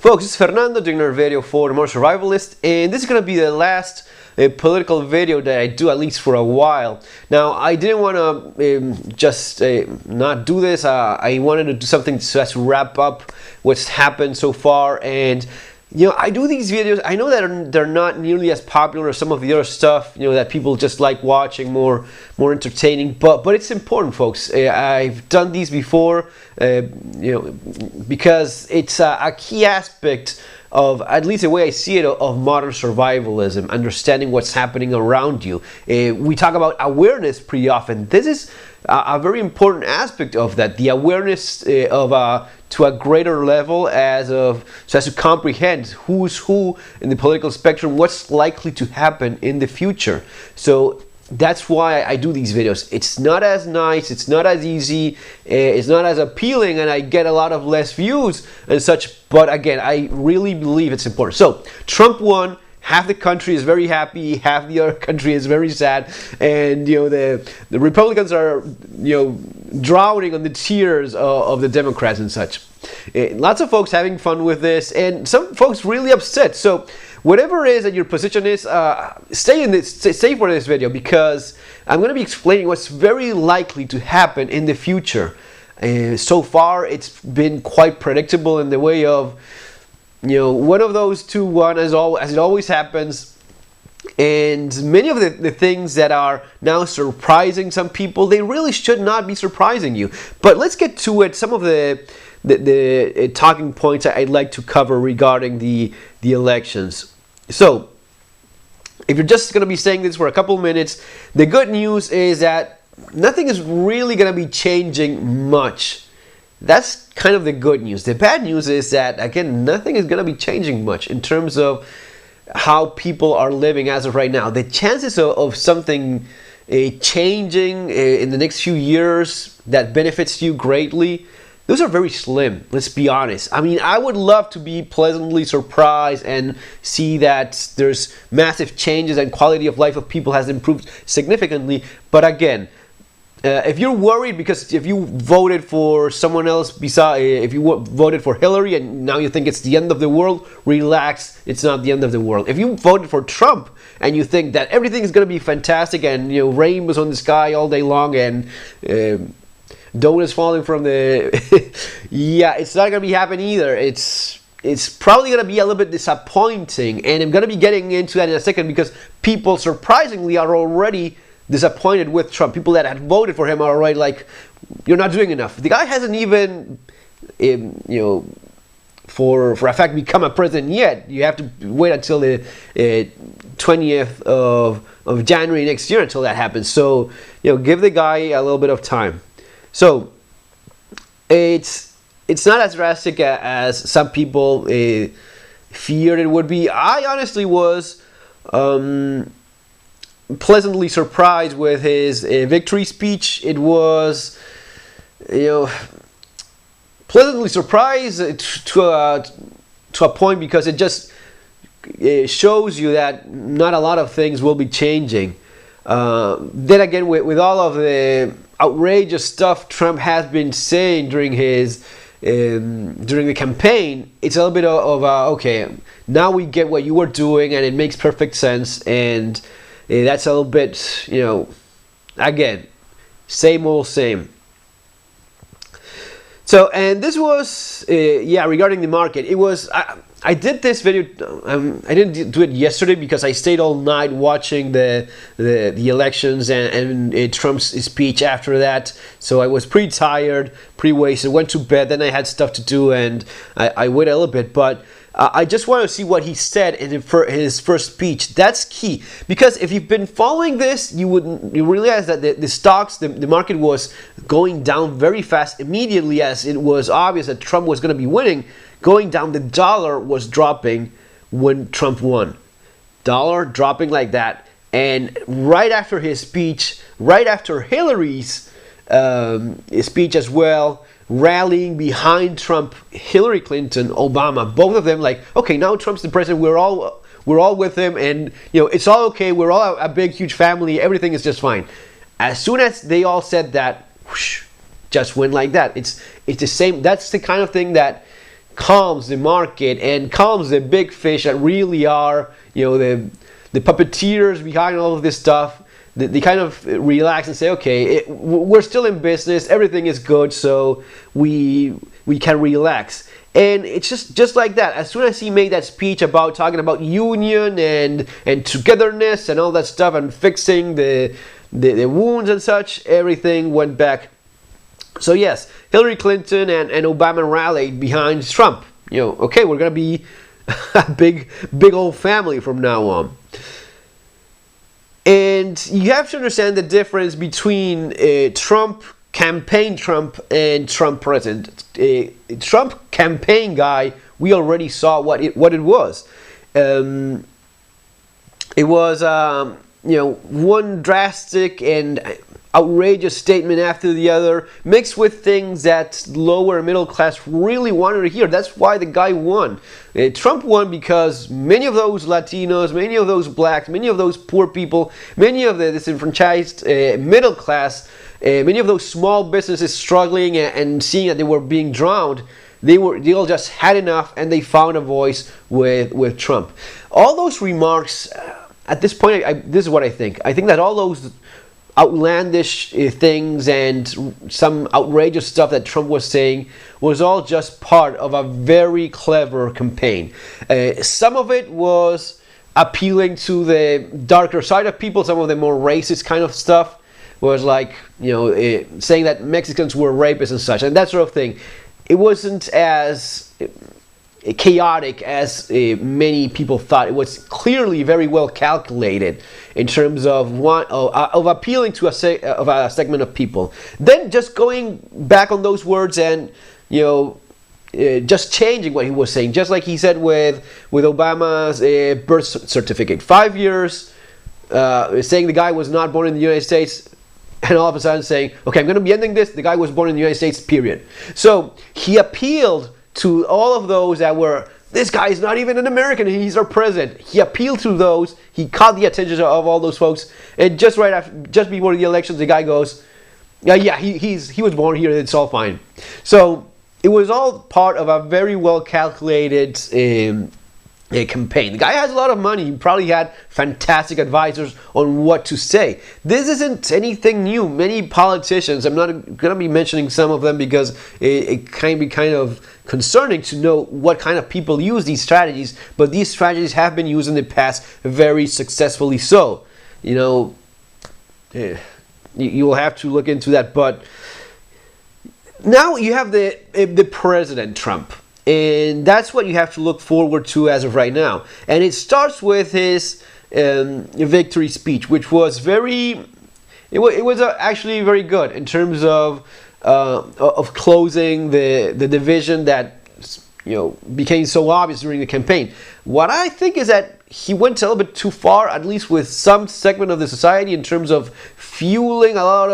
Folks, it's Fernando doing another video for the Modern Survivalist, and this is going to be the last political video that I do, at least for a while. Now, I didn't want to just not do this. I wanted to do something so as to wrap up what's happened so far. And you know, I do these videos. I know that they're not nearly as popular as some of the other stuff, you know, that people just like watching, more entertaining. But it's important, folks. I've done these before, you know, because it's a key aspect of, at least the way I see it, of modern survivalism, understanding what's happening around you. We talk about awareness pretty often. This is a very important aspect of that, the awareness of to a greater level so as to comprehend who's who in the political spectrum, what's likely to happen in the future. So that's why I do these videos. It's not as nice, it's not as easy, it's not as appealing, and I get a lot of less views and such, but again, I really believe it's important. So Trump won. Half the country is very happy, half the other country is very sad, and you know, the Republicans are, you know, drowning on the tears of the Democrats and such. Lots of folks having fun with this, and some folks really upset. So whatever it is that your position is, stay for this video, because I'm going to be explaining what's very likely to happen in the future. So far, it's been quite predictable in the way of, you know, one of those two won, as it always happens. And many of the things that are now surprising some people, they really should not be surprising you. But let's get to it. Some of the talking points I'd like to cover regarding the elections. So, if you're just going to be saying this for a couple minutes, the good news is that nothing is really going to be changing much. That's kind of the good news. The bad news is that, again, nothing is going to be changing much in terms of how people are living as of right now. The chances of something changing in the next few years that benefits you greatly, those are very slim, let's be honest. I mean, I would love to be pleasantly surprised and see that there's massive changes and quality of life of people has improved significantly. But again, if you're worried because if you voted for someone else if you voted for Hillary and now you think it's the end of the world, relax, it's not the end of the world. If you voted for Trump and you think that everything is going to be fantastic and, you know, rainbows on the sky all day long and donuts falling from the yeah, it's not going to be happening either. It's probably going to be a little bit disappointing, and I'm going to be getting into that in a second, because people surprisingly are already disappointed with Trump. People that had voted for him are already like, you're not doing enough. The guy hasn't even, you know, for a fact become a president yet. You have to wait until the 20th of January next year until that happens. So, you know, give the guy a little bit of time. So it's not as drastic as some people feared it would be. I honestly was pleasantly surprised with his victory speech. It was, you know, pleasantly surprised to a point, because it just shows you that not a lot of things will be changing. Then again, with all of the outrageous stuff Trump has been saying during the campaign, it's a little bit of okay, now we get what you were doing and it makes perfect sense, and that's a little bit, you know, again, same old same. So, and this was, yeah, regarding the market. It was, I did this video, I didn't do it yesterday because I stayed all night watching the elections and Trump's speech after that. So I was pretty tired, pretty wasted, went to bed, then I had stuff to do, and I waited a little bit. But I just want to see what he said in his first speech. That's key, because if you've been following this, you realize that the stocks, the market was going down very fast immediately as it was obvious that Trump was going to be winning. Going down, the dollar was dropping when Trump won. Dollar dropping like that, and right after his speech, right after Hillary's speech as well, rallying behind Trump, Hillary Clinton, Obama, both of them like, okay, now Trump's the president, we're all with him, and you know, it's all okay, we're all a big huge family, everything is just fine. As soon as they all said that, whoosh, just went like that. It's the same. That's the kind of thing that calms the market and calms the big fish that really are, the puppeteers behind all of this stuff. They kind of relax and say, okay, we're still in business, everything is good, so we can relax. And it's just like that. As soon as he made that speech about talking about union and togetherness and all that stuff and fixing the wounds and such, everything went back. So yes, Hillary Clinton and Obama rallied behind Trump. Okay, we're gonna be a big old family from now on. And you have to understand the difference between campaign Trump and Trump president. Trump campaign guy, we already saw what it was. It was one drastic and outrageous statement after the other, mixed with things that lower and middle class really wanted to hear. That's why the guy won. Trump won because many of those Latinos, many of those blacks, many of those poor people, many of the disenfranchised middle class, many of those small businesses struggling and seeing that they were being drowned, they all just had enough, and they found a voice with Trump. All those remarks, at this point, this is what I think. I think that all those outlandish things and some outrageous stuff that Trump was saying was all just part of a very clever campaign. Some of it was appealing to the darker side of people. Some of the more racist kind of stuff was like, saying that Mexicans were rapists and such, and that sort of thing. It wasn't as chaotic as many people thought. It was clearly very well calculated in terms of appealing to a segment of people. Then just going back on those words and just changing what he was saying, just like he said with Obama's birth certificate. 5 years saying the guy was not born in the United States, and all of a sudden saying, okay, I'm going to be ending this, the guy was born in the United States, period. So he appealed to all of those that were, this guy is not even an American, he's our president. He appealed to those, he caught the attention of all those folks, and just before the elections, the guy goes, yeah, he was born here, it's all fine. So it was all part of a very well calculated campaign. The guy has a lot of money. He probably had fantastic advisors on what to say. This isn't anything new. Many politicians, I'm not going to be mentioning some of them because it can be kind of concerning to know what kind of people use these strategies, but these strategies have been used in the past very successfully. So, you will have to look into that. But now you have the President Trump. And that's what you have to look forward to as of right now. And it starts with his victory speech, which was actually very good in terms of closing the division that became so obvious during the campaign. What I think is that he went a little bit too far, at least with some segment of the society, in terms of fueling a lot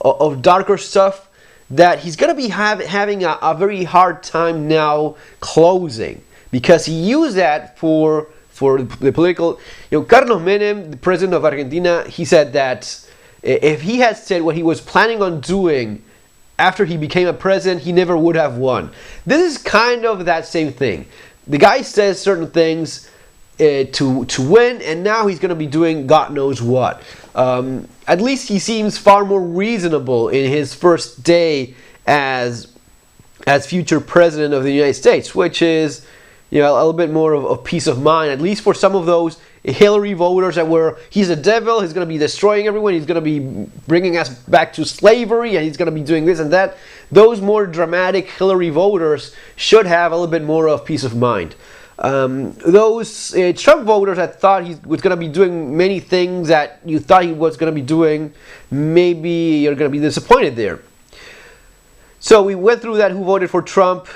of darker stuff that he's going to be having a very hard time now closing, because he used that for the political. Carlos Menem, the president of Argentina, he said that if he had said what he was planning on doing after he became a president, he never would have won. This is kind of that same thing. The guy says certain things to win, and now he's going to be doing God knows what. At least he seems far more reasonable in his first day as future president of the United States, which is a little bit more of peace of mind, at least for some of those Hillary voters that were, he's a devil, he's going to be destroying everyone, he's going to be bringing us back to slavery, and he's going to be doing this and that. Those more dramatic Hillary voters should have a little bit more of peace of mind. Those Trump voters that thought he was going to be doing many things that you thought he was going to be doing, maybe you're going to be disappointed there. So we went through that, who voted for Trump.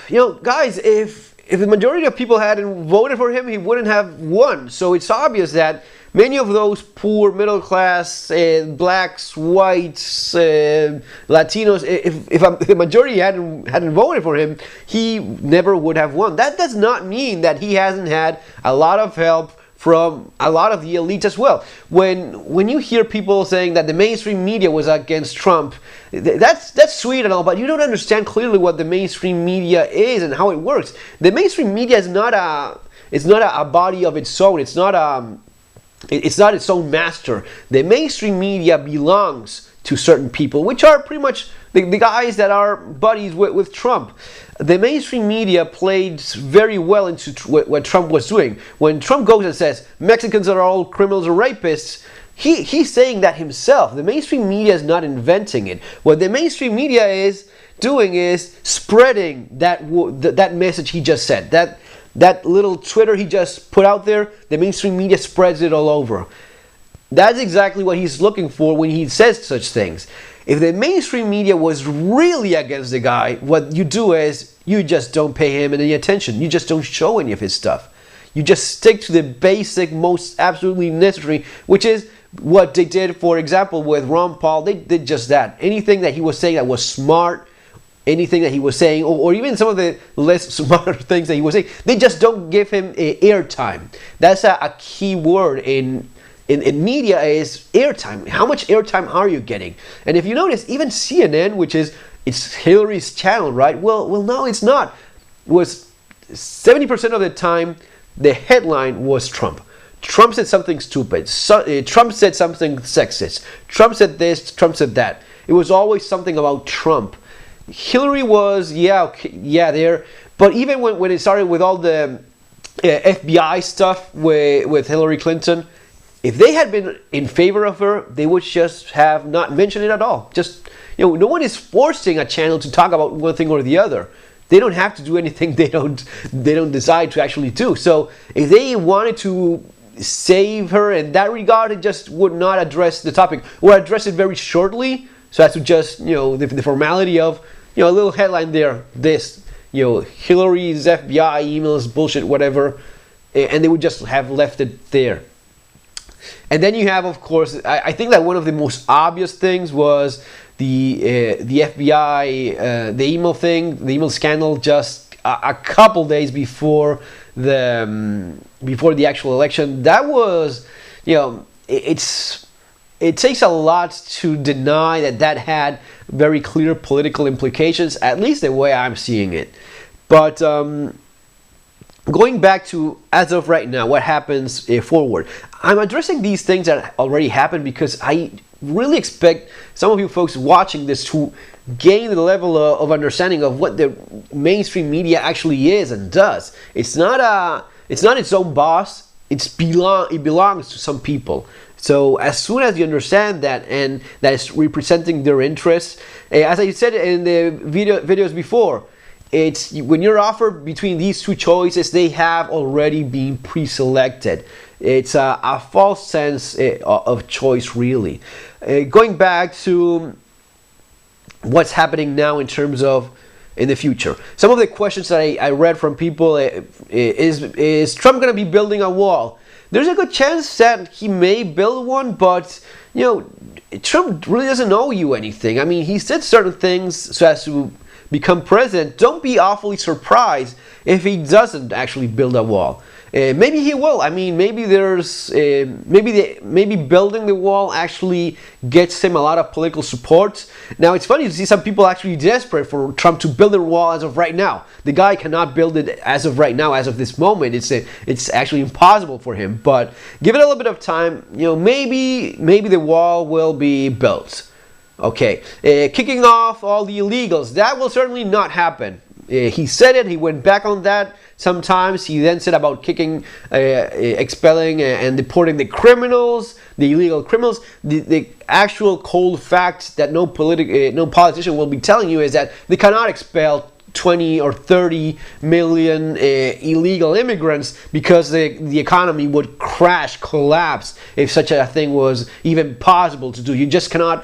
Guys, if the majority of people hadn't voted for him, he wouldn't have won. So it's obvious that many of those poor middle class blacks, whites, Latinos, if the majority hadn't voted for him, he never would have won. That does not mean that he hasn't had a lot of help from a lot of the elites as well. When you hear people saying that the mainstream media was against Trump, that's sweet and all, but you don't understand clearly what the mainstream media is and how it works. The mainstream media is not a body of its own. It's not its own master. The mainstream media belongs to certain people, which are pretty much the guys that are buddies with Trump. The mainstream media played very well into what Trump was doing. When Trump goes and says Mexicans are all criminals or rapists, he's saying that himself. The mainstream media is not inventing it. What the mainstream media is doing is spreading that message he just said. That little Twitter he just put out there, the mainstream media spreads it all over. That's exactly what he's looking for when he says such things. If the mainstream media was really against the guy, what you do is you just don't pay him any attention. You just don't show any of his stuff. You just stick to the basic, most absolutely necessary, which is what they did, for example, with Ron Paul. They did just that. Anything that he was saying that was smart, anything that he was saying, or even some of the less smarter things that he was saying, they just don't give him airtime. That's a key word in media, is airtime. How much airtime are you getting? And if you notice, even CNN, which it's Hillary's channel, right? Well, no, it's not. It was 70% of the time, the headline was Trump. Trump said something stupid. Trump said something sexist. Trump said this. Trump said that. It was always something about Trump. Hillary was, there. But even when it started with all the FBI stuff with Hillary Clinton, if they had been in favor of her, they would just have not mentioned it at all. Just, no one is forcing a channel to talk about one thing or the other. They don't have to do anything they don't decide to actually do. So if they wanted to save her in that regard, it just would not address the topic, or address it very shortly, so as to just, the formality of, a little headline there, this, Hillary's FBI emails, bullshit, whatever, and they would just have left it there. And then you have, of course, I think that one of the most obvious things was the FBI, the email thing, the email scandal, just a couple days before the actual election. That was, it takes a lot to deny that had very clear political implications, at least the way I'm seeing it. But going back to, as of right now, what happens forward. I'm addressing these things that already happened because I really expect some of you folks watching this to gain the level of understanding of what the mainstream media actually is and does. It's not its own boss. It belongs to some people. So as soon as you understand that, and that is representing their interests, as I said in the videos before, it's when you're offered between these two choices, they have already been pre-selected. It's a false sense of choice, really. Going back to what's happening now in terms of in the future. Some of the questions that I read from people is Trump going to be building a wall? There's a good chance that he may build one, but Trump really doesn't owe you anything. I mean, he said certain things so as to become president. Don't be awfully surprised if he doesn't actually build a wall. Maybe he will. I mean, maybe there's maybe building the wall actually gets him a lot of political support. Now it's funny to see some people actually desperate for Trump to build a wall as of right now. The guy cannot build it as of right now, as of this moment. It's actually impossible for him. But give it a little bit of time. Maybe the wall will be built. Okay, kicking off all the illegals, that will certainly not happen. He said it, he went back on that sometimes. He then said about expelling and deporting the criminals, the illegal criminals. The actual cold fact that no politician will be telling you is that they cannot expel 20 or 30 million illegal immigrants because the economy would crash, collapse if such a thing was even possible to do. You just cannot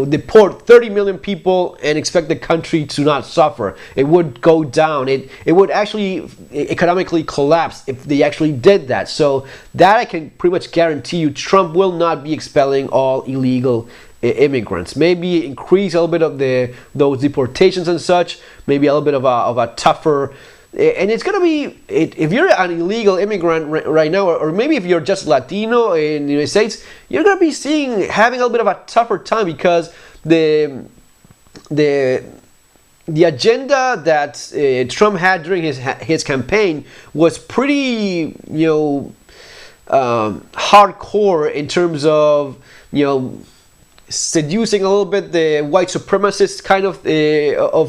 deport 30 million people and expect the country to not suffer. It would go down. It would actually economically collapse if they actually did that. So that I can pretty much guarantee you, Trump will not be expelling all illegal immigrants. Maybe increase a little bit of those deportations and such. Maybe a little bit of a tougher And it's gonna be, if you're an illegal immigrant right now, or maybe if you're just Latino in the United States, you're gonna be having a little bit of a tougher time, because the agenda that Trump had during his campaign was pretty, hardcore in terms of, seducing a little bit the white supremacist kind of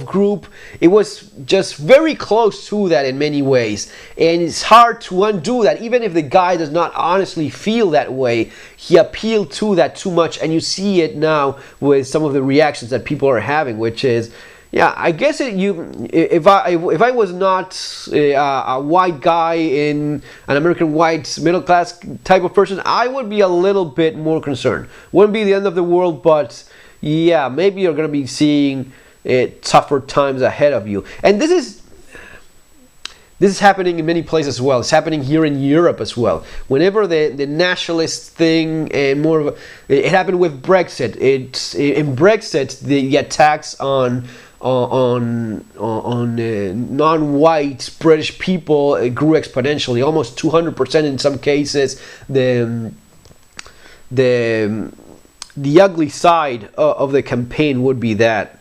group. It was just very close to that in many ways, and it's hard to undo that. Even if the guy does not honestly feel that way, he appealed to that too much, and you see it now with some of the reactions that people are having, which is, yeah, I guess if I was not a white guy in an American white middle class type of person, I would be a little bit more concerned. Wouldn't be the end of the world, but yeah, maybe you're gonna be seeing tougher times ahead of you. And this is happening in many places as well. It's happening here in Europe as well. Whenever the nationalist thing and more of it happened with Brexit. In Brexit, the attacks on non-white British people grew exponentially, almost 200% in some cases. The ugly side of the campaign would be that.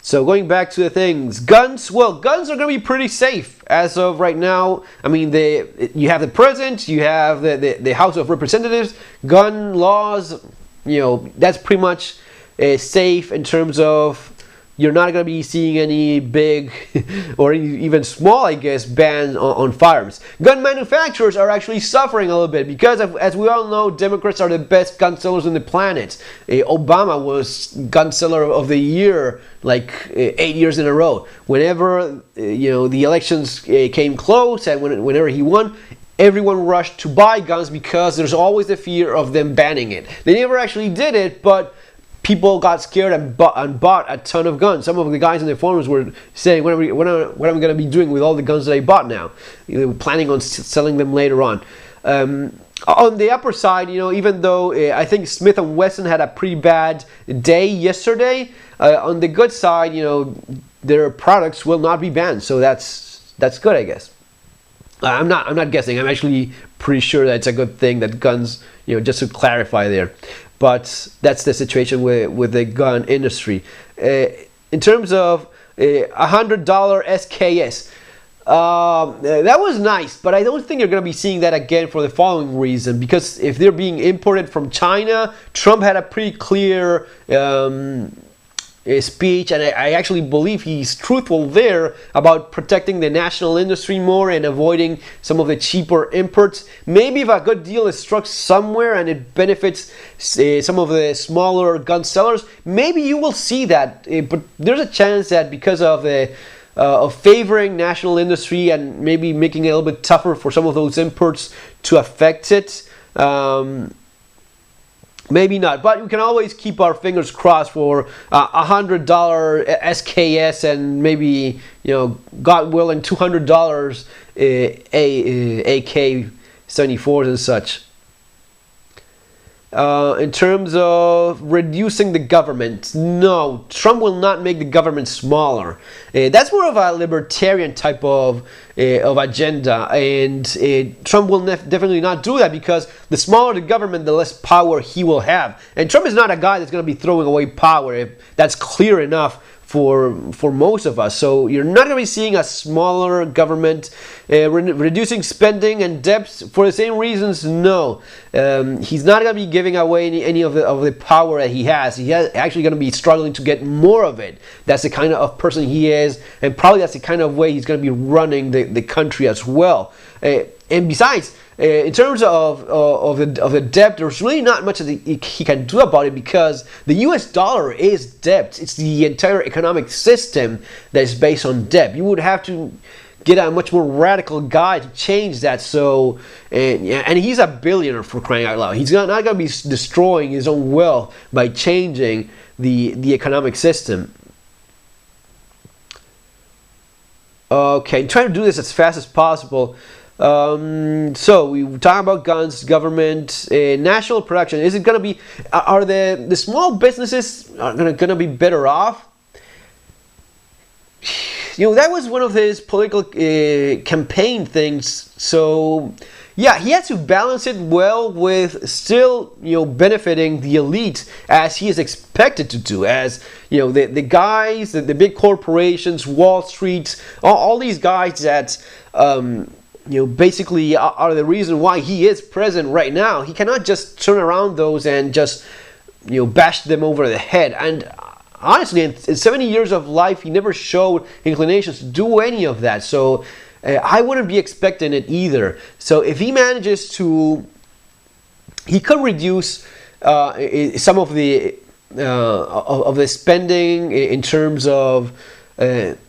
So going back to the things, guns. Well, guns are going to be pretty safe as of right now. I mean, you have the president, you have the House of Representatives. Gun laws, that's pretty much safe in terms of you're not going to be seeing any big or even small, I guess, bans on firearms. Gun manufacturers are actually suffering a little bit because, as we all know, Democrats are the best gun sellers on the planet. Obama was gun seller of the year like 8 years in a row. Whenever the elections came close and whenever he won, everyone rushed to buy guns because there's always the fear of them banning it. They never actually did it, but people got scared and bought a ton of guns. Some of the guys in the forums were saying, what are we going to be doing with all the guns that I bought now? They were planning on selling them later on. On the upper side, even though I think Smith & Wesson had a pretty bad day yesterday, on the good side, their products will not be banned. So that's good, I guess. I'm not guessing. I'm actually pretty sure that it's a good thing that guns, just to clarify there. But that's the situation with the gun industry. In terms of $100 SKS, that was nice, but I don't think you're going to be seeing that again for the following reason. Because if they're being imported from China, Trump had a pretty clear speech, and I actually believe he's truthful there about protecting the national industry more and avoiding some of the cheaper imports. Maybe if a good deal is struck somewhere and it benefits some of the smaller gun sellers, maybe you will see that. But there's a chance that because of favoring national industry and maybe making it a little bit tougher for some of those imports to affect it, maybe not, but we can always keep our fingers crossed for $100 SKS and maybe, God willing, $200 AK-74s and such. In terms of reducing the government, no, Trump will not make the government smaller. That's more of a libertarian type of agenda, and Trump will definitely not do that, because the smaller the government, the less power he will have. And Trump is not a guy that's going to be throwing away power. If that's clear enough for most of us. So you're not going to be seeing a smaller government. Reducing spending and debts for the same reasons, no. He's not going to be giving away any of the power that he has. He is actually going to be struggling to get more of it. That's the kind of person he is, and probably that's the kind of way he's going to be running the country as well. And besides, in terms of the debt, there's really not much that he can do about it, because the US dollar is debt. It's the entire economic system that is based on debt. You would have to get a much more radical guy to change that. So, and he's a billionaire, for crying out loud. He's not going to be destroying his own wealth by changing the economic system. Okay, trying to do this as fast as possible. So we talk about guns, government, national production. Is it going to be? Are the small businesses going to be better off? that was one of his political campaign things. So yeah, he had to balance it well with still, benefiting the elite as he is expected to do. As the guys, the big corporations, Wall Street, all these guys that basically are the reason why he is president right now. He cannot just turn around those and just bash them over the head. And honestly, in 70 years of life, he never showed inclinations to do any of that. So I wouldn't be expecting it either. So if he manages to, he could reduce some of the spending in terms of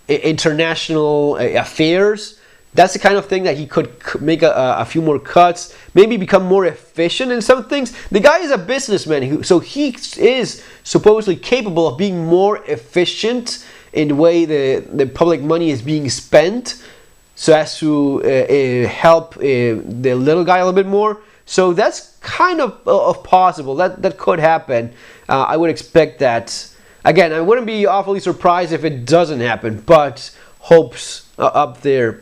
international affairs. That's the kind of thing that he could make a few more cuts, maybe become more efficient in some things. The guy is a businessman, so he is supposedly capable of being more efficient in the way the public money is being spent, so as to help the little guy a little bit more. So that's kind of possible. That could happen. I would expect that. Again, I wouldn't be awfully surprised if it doesn't happen, but hopes up there.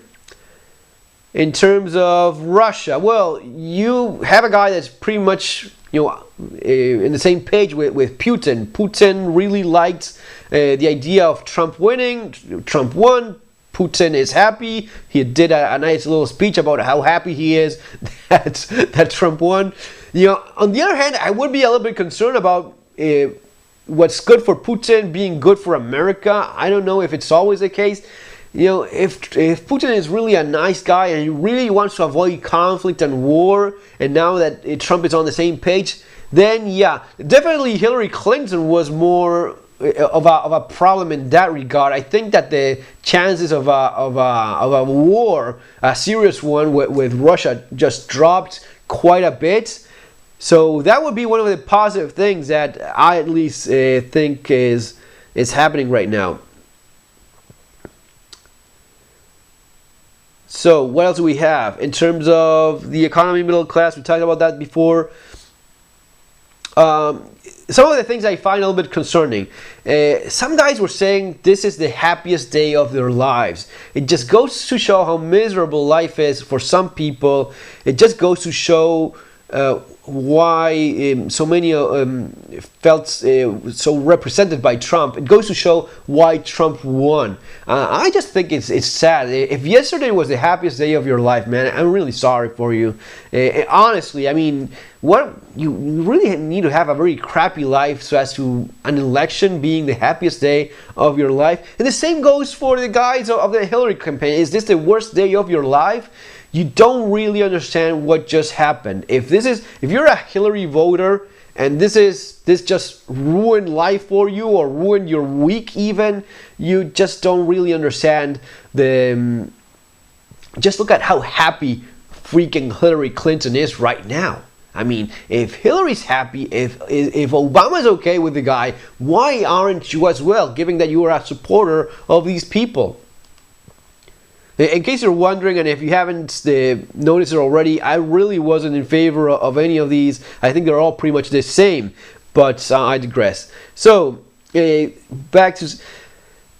In terms of Russia, well, you have a guy that's pretty much in the same page with Putin. Putin really liked the idea of Trump winning. Trump won. Putin is happy. He did a nice little speech about how happy he is that Trump won. On the other hand, I would be a little bit concerned about what's good for Putin being good for America. I don't know if it's always the case. If Putin is really a nice guy and he really wants to avoid conflict and war, and now that Trump is on the same page, then yeah, definitely Hillary Clinton was more of a problem in that regard. I think that the chances of a war, a serious one with Russia, just dropped quite a bit. So that would be one of the positive things that I at least think is happening right now. So what else do we have in terms of the economy, middle class? We talked about that before. Some of the things I find a little bit concerning. Some guys were saying this is the happiest day of their lives. It just goes to show how miserable life is for some people. It just goes to show why so many felt so represented by Trump. It goes to show why Trump won. I just think it's sad. If yesterday was the happiest day of your life, man, I'm really sorry for you. Honestly, I mean, what you really need to have a very crappy life so as to an election being the happiest day of your life. And the same goes for the guys of the Hillary campaign. Is this the worst day of your life? You don't really understand what just happened. If you're a Hillary voter and this just ruined life for you or ruined your week even, you just don't really understand just look at how happy freaking Hillary Clinton is right now. I mean, if Hillary's happy, if Obama's okay with the guy, why aren't you as well, given that you are a supporter of these people? In case you're wondering, and if you haven't noticed it already, I really wasn't in favor of any of these. I think they're all pretty much the same, but I digress. So, back to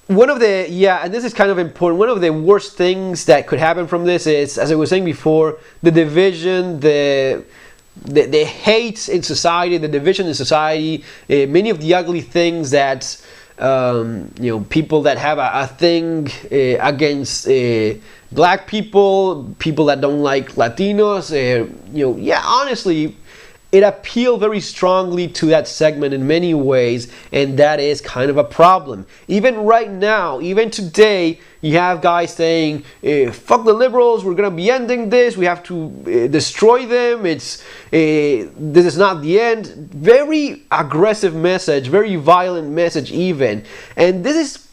one of the, and this is kind of important, one of the worst things that could happen from this is, as I was saying before, the division, the hate in society, the division in society, many of the ugly things that people that have a thing against black people that don't like Latinos, honestly, it appealed very strongly to that segment in many ways, and that is kind of a problem. Even right now, even today, you have guys saying, fuck the liberals, we're going to be ending this, we have to destroy them, this is not the end. Very aggressive message, very violent message even. And this is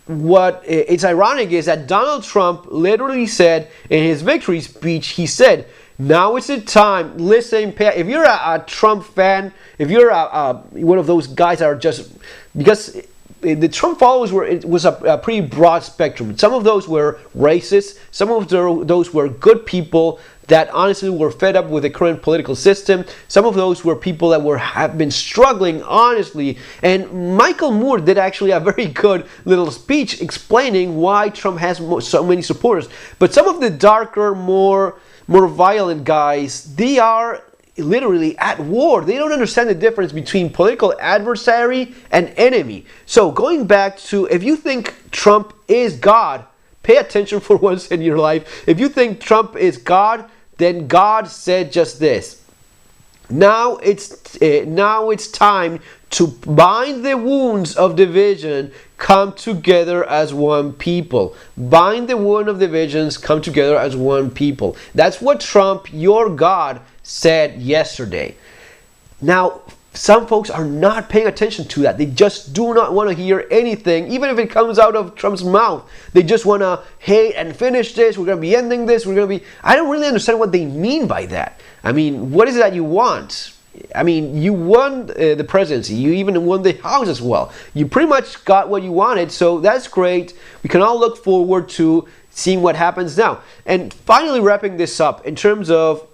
what it's ironic is that Donald Trump literally said in his victory speech, he said, now is the time, listen, if you're a Trump fan, if you're one of those guys that are just, because the Trump followers was a pretty broad spectrum. Some of those were racist. Some of those were good people that honestly were fed up with the current political system. Some of those were people that have been struggling honestly. And Michael Moore did actually a very good little speech explaining why Trump has so many supporters. But some of the darker, more violent guys, they are literally at war. They don't understand the difference between political adversary and enemy. So going back to, if you think Trump is God, pay attention for once in your life. If you think Trump is God, then God said just this: now it's time to bind the wounds of division, come together as one people. Bind the wound of divisions, come together as one people. That's what Trump, your God, said yesterday. Now, some folks are not paying attention to that. They just do not want to hear anything, even if it comes out of Trump's mouth. They just want to hate and finish this. We're going to be ending this. I don't really understand what they mean by that. I mean, what is it that you want? I mean, you won the presidency. You even won the House as well. You pretty much got what you wanted, so that's great. We can all look forward to seeing what happens now. And finally, wrapping this up in terms of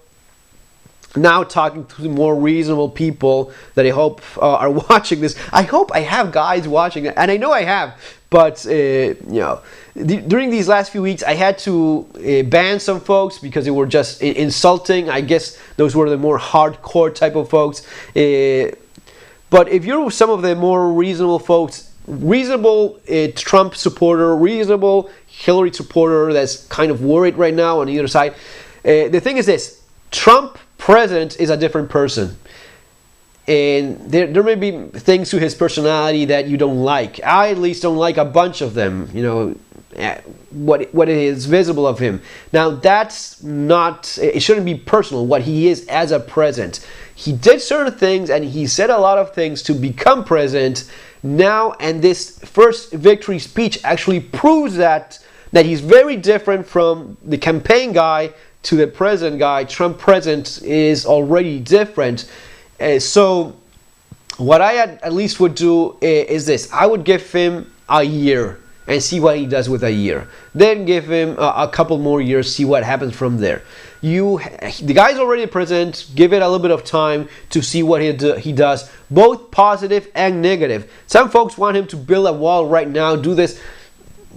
now talking to the more reasonable people that I hope are watching this. I hope I have guys watching it, and I know I have, but during these last few weeks I had to ban some folks because they were just insulting. I guess those were the more hardcore type of folks. But if you're some of the more reasonable folks, reasonable Trump supporter, reasonable Hillary supporter that's kind of worried right now on either side, the thing is this: Trump president is a different person, and there may be things to his personality that you don't like. I at least don't like a bunch of them, what is visible of him. Now that's not, it shouldn't be personal what he is as a president. He did certain things and he said a lot of things to become president now, and this first victory speech actually proves that he's very different from the campaign guy to the president guy. Trump president is already different. So what I at least would do is this: I would give him a year and see what he does with a year. Then give him a couple more years, see what happens from there. The guy's already president. Give it a little bit of time to see what he does, both positive and negative. Some folks want him to build a wall right now, do this.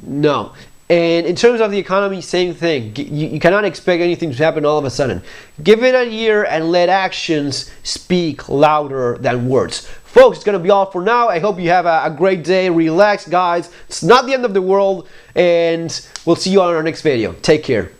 No. And in terms of the economy, same thing. You cannot expect anything to happen all of a sudden. Give it a year and let actions speak louder than words. Folks, it's going to be all for now. I hope you have a great day. Relax, guys. It's not the end of the world. And we'll see you on our next video. Take care.